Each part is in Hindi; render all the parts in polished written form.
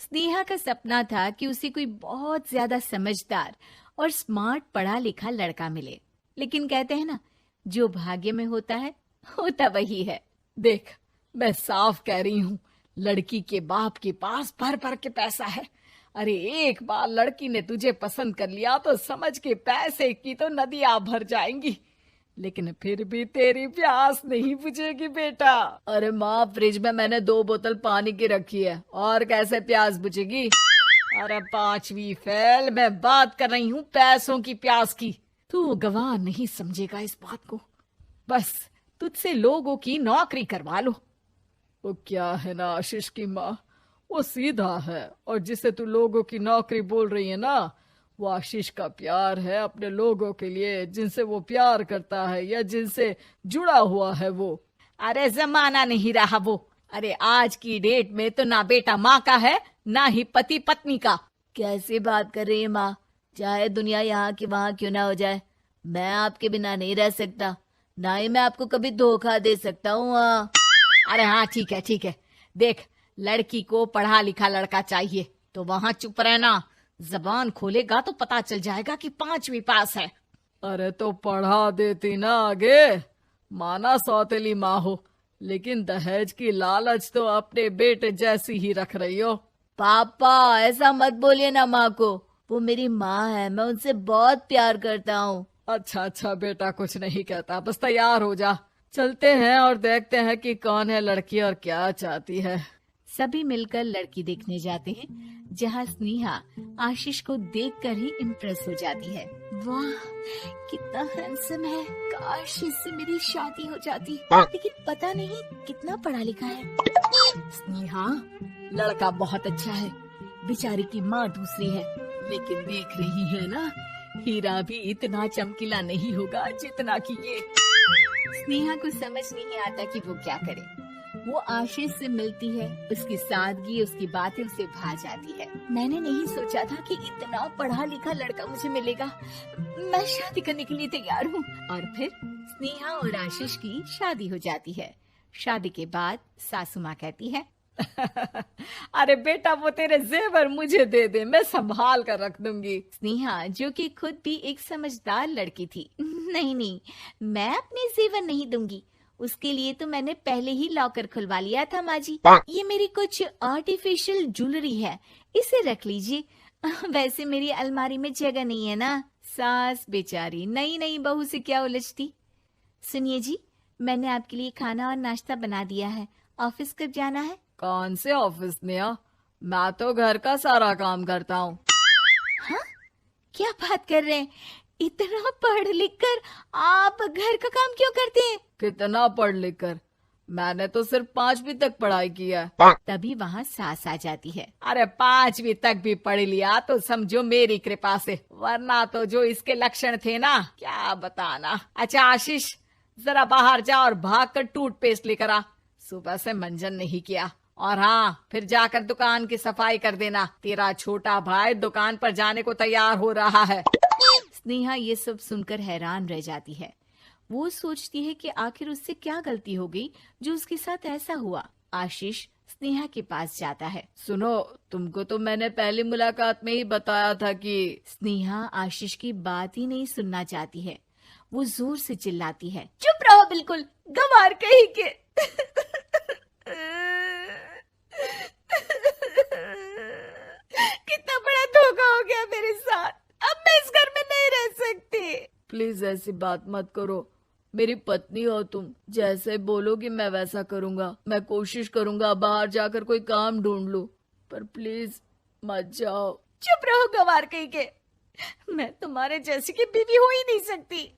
स्नेहा का सपना था कि उसे कोई बहुत ज्यादा समझदार और स्मार्ट पढ़ा लिखा लड़का मिले, लेकिन कहते हैं ना, जो भाग्य में होता है होता वही है। देख, मैं साफ कह रही हूँ, लड़की के बाप के पास भर भर के पैसा है। अरे एक बार लड़की ने तुझे पसंद कर लिया तो समझ के पैसे की तो नदियां भर जाएंगी, लेकिन फिर भी तेरी प्यास नहीं बुझेगी बेटा। अरे माँ, फ्रिज में मैंने 2 बोतल पानी की रखी है, और कैसे प्यास बुझेगी? अरे 5वीं फेल, मैं बात कर रही हूँ पैसों की प्यास की। तू गवाह नहीं समझेगा इस बात को। बस तुझसे लोगों की नौकरी करवा लो। वो क्या है ना आशीष की माँ, वो सीधा है, और जिसे तू लोगों की नौकरी बोल रही है ना, वो आशीष का प्यार है अपने लोगों के लिए, जिनसे वो प्यार करता है या जिनसे जुड़ा हुआ है वो। अरे जमाना नहीं रहा वो। अरे आज की डेट में तो ना बेटा माँ का है, ना ही पति पत्नी का। कैसी बात कर रही है माँ? चाहे दुनिया यहाँ की वहाँ क्यों ना हो जाए, मैं आपके बिना नहीं रह सकता, ना ही मैं आपको कभी धोखा दे सकता हूँ। अरे हाँ, ठीक है ठीक है। देख, लड़की को पढ़ा लिखा लड़का चाहिए तो वहाँ चुप रहना। जबान खोलेगा तो पता चल जाएगा कि 5वीं पास है। अरे तो पढ़ा देती ना आगे। माना सौतेली माँ हो, लेकिन दहेज की लालच तो अपने बेटे जैसी ही रख रही हो। पापा ऐसा मत बोलिए ना माँ को, वो मेरी माँ है, मैं उनसे बहुत प्यार करता हूँ। अच्छा अच्छा बेटा, कुछ नहीं कहता, बस तैयार हो जा, चलते हैं और देखते हैं कि कौन है लड़की और क्या चाहती है। सभी मिलकर लड़की देखने जाते हैं, जहाँ स्नेहा आशीष को देखकर ही इम्प्रेस हो जाती है। वाह, कितना हैंडसम है, काश इससे मेरी शादी हो जाती, लेकिन पता नहीं कितना पढ़ा लिखा है। स्नेहा, लड़का बहुत अच्छा है, बेचारी की माँ दूसरी है, लेकिन देख रही है ना, हीरा भी इतना चमकीला नहीं होगा जितना कि ये। स्नेहा को समझ नहीं आता कि वो क्या करे। वो आशीष से मिलती है, उसकी सादगी, उसकी बातें उसे भा जाती है। मैंने नहीं सोचा था कि इतना पढ़ा लिखा लड़का मुझे मिलेगा, मैं शादी करने के लिए तैयार हूँ। और फिर स्नेहा और आशीष की शादी हो जाती है। शादी के बाद सासू माँ कहती है, अरे बेटा, वो तेरे जेवर मुझे दे दे, मैं संभाल कर रख दूंगी। स्नेहा, जो कि खुद भी एक समझदार लड़की थी, नहीं नहीं, मैं अपने जेवर नहीं दूंगी, उसके लिए तो मैंने पहले ही लॉकर खुलवा लिया था माँ जी। ये मेरी कुछ आर्टिफिशियल ज्वेलरी है, इसे रख लीजिए। वैसे मेरी अलमारी में जगह नहीं है ना। सास बेचारी नई नई बहू से क्या उलझती। सुनिए जी, मैंने आपके लिए खाना और नाश्ता बना दिया है, ऑफिस कब जाना है? कौन से ऑफिस में? मैं तो घर का सारा काम करता हूँ। हाँ, क्या बात कर रहे हैं? इतना पढ़ लिख कर आप घर का काम क्यों करते हैं? कितना पढ़ लिख कर? मैंने तो सिर्फ 5वीं तक पढ़ाई की है। तभी वहाँ सास आ जाती है। अरे 5वीं तक भी पढ़ लिया तो समझो मेरी कृपा से, वरना तो जो इसके लक्षण थे ना, क्या बताना। अच्छा आशीष, जरा बाहर जा और भाग कर टूथपेस्ट लेकर आ, सुबह से मंजन नहीं किया। और हाँ, फिर जाकर दुकान की सफाई कर देना, तेरा छोटा भाई दुकान पर जाने को तैयार हो रहा है। स्नेहा ये सब सुनकर हैरान रह जाती है। वो सोचती है कि आखिर उससे क्या गलती हो गई जो उसके साथ ऐसा हुआ। आशीष स्नेहा के पास जाता है। सुनो, तुमको तो मैंने पहली मुलाकात में ही बताया था कि। स्नेहा आशीष की बात ही नहीं सुनना चाहती है। वो जोर से चिल्लाती है, चुप रहो बिल्कुल, गंवार कहीं के। कितना बड़ा धोखा हो गया मेरे साथ, अब मैं इस घर में नहीं रह सकती। प्लीज ऐसी बात मत करो, मेरी पत्नी हो तुम, जैसे बोलोगी मैं वैसा करूंगा। मैं कोशिश करूंगा बाहर जाकर कोई काम ढूंढ लूं, पर प्लीज मत जाओ। चुप रहो गंवार कहीं के, मैं तुम्हारे जैसी की बीवी हो ही नहीं सकती।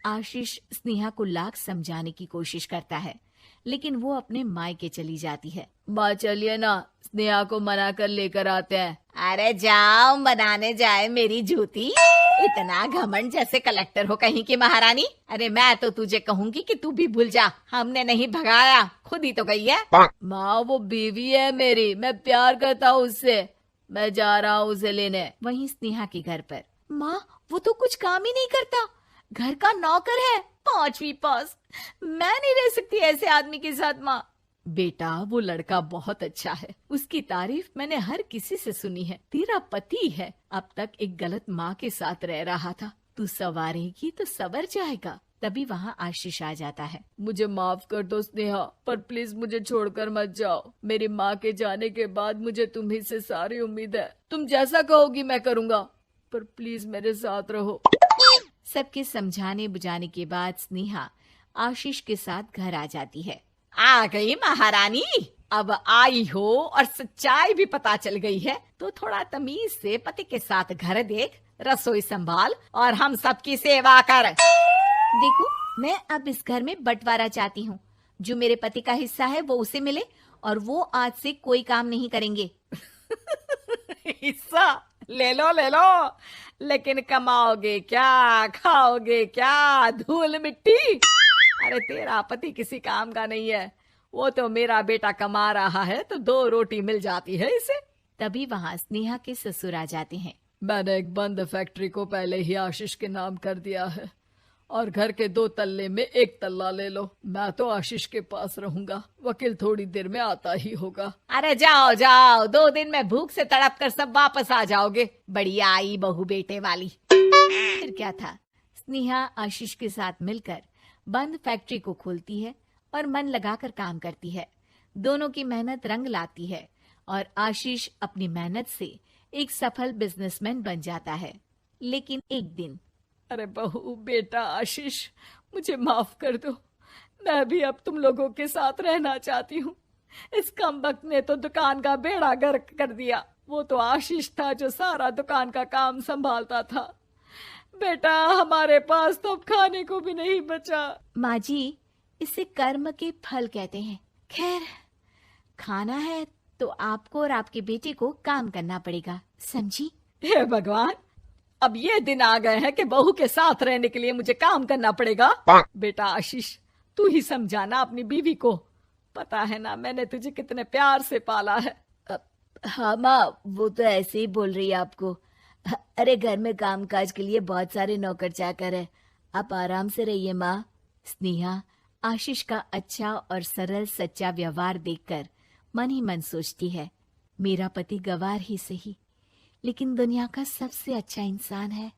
आशीष स्नेहा को लाख समझाने की कोशिश करता है, लेकिन वो अपने मायके चली जाती है। माँ चलिए ना, स्नेहा को मना कर लेकर आते हैं। अरे जाओ, बनाने जाए मेरी जूती। इतना घमंड, जैसे कलेक्टर हो कहीं की महारानी। अरे मैं तो तुझे कहूंगी कि तू भी भूल जा, हमने नहीं भगाया, खुद ही तो गई है। माँ वो बीवी है मेरी, मैं प्यार करता हूँ उससे, मैं जा रहा हूँ उसे लेने। वहीं स्नेहा के घर पर, माँ वो तो कुछ काम ही नहीं करता, घर का नौकर है, 5वीं पास। मैं नहीं रह सकती ऐसे आदमी के साथ माँ। बेटा वो लड़का बहुत अच्छा है, उसकी तारीफ मैंने हर किसी से सुनी है। तेरा पति है, अब तक एक गलत माँ के साथ रह रहा था, तू संवारेगी तो संवर जाएगा। तभी वहाँ आशीष आ जाता है। मुझे माफ कर दो स्नेहा, पर प्लीज मुझे छोड़कर मत जाओ। मेरी माँ के जाने के बाद मुझे तुम्ही से सारी उम्मीद है। तुम जैसा कहोगी मैं करूँगा, पर प्लीज मेरे साथ रहो। सबके समझाने बुझाने के बाद स्नेहा आशीष के साथ घर आ जाती है। आ गई महारानी, अब आई हो और सच्चाई भी पता चल गई है, तो थोड़ा तमीज से पति के साथ घर देख, रसोई संभाल और हम सबकी सेवा कर। देखो, मैं अब इस घर में बंटवारा चाहती हूँ। जो मेरे पति का हिस्सा है वो उसे मिले और वो आज से कोई काम नहीं करेंगे। हिस्सा ले लो, लेकिन कमाओगे क्या, खाओगे क्या, धूल मिट्टी। अरे तेरा पति किसी काम का नहीं है, वो तो मेरा बेटा कमा रहा है तो 2 रोटी मिल जाती है इसे। तभी वहाँ स्नेहा के ससुर आ जाते हैं। मैंने एक बंद फैक्ट्री को पहले ही आशीष के नाम कर दिया है और घर के 2 तल्ले में 1 तल्ला ले लो। मैं तो आशीष के पास रहूंगा, वकील थोड़ी देर में आता ही होगा। अरे जाओ जाओ, 2 दिन में भूख से तड़प कर सब वापस आ जाओगे। बढ़िया आई बहू बेटे वाली। फिर क्या था, स्नेहा आशीष के साथ मिलकर बंद फैक्ट्री को खोलती है और मन लगाकर काम करती है। दोनों की मेहनत रंग लाती है और आशीष अपनी मेहनत से एक सफल बिजनेसमैन बन जाता है। लेकिन एक दिन, अरे बहू बेटा आशीष, मुझे माफ कर दो, मैं भी अब तुम लोगों के साथ रहना चाहती हूँ। इस कमबख्त ने तो दुकान का बेड़ा गर्क कर दिया। वो तो आशीष था जो सारा दुकान का काम संभालता था। बेटा हमारे पास तो अब खाने को भी नहीं बचा। माँ जी, इसे कर्म के फल कहते हैं। खैर, खाना है तो आपको और आपके बेटे को काम करना पड़ेगा, समझी? हे भगवान, अब ये दिन आ गए हैं कि बहू के साथ रहने के लिए मुझे काम करना पड़ेगा। बेटा आशीष, तू ही समझाना अपनी बीवी को। पता है ना मैंने तुझे कितने प्यार से पाला है। हाँ माँ, वो तो ऐसे ही बोल रही है आपको। अरे घर में कामकाज के लिए बहुत सारे नौकर चाकर है, आप आराम से रहिए माँ। स्नेहा आशीष का अच्छा और सरल सच्चा व्यवहार देखकर मन ही मन सोचती है, मेरा पति गवार ही सही, लेकिन दुनिया का सबसे अच्छा इंसान है।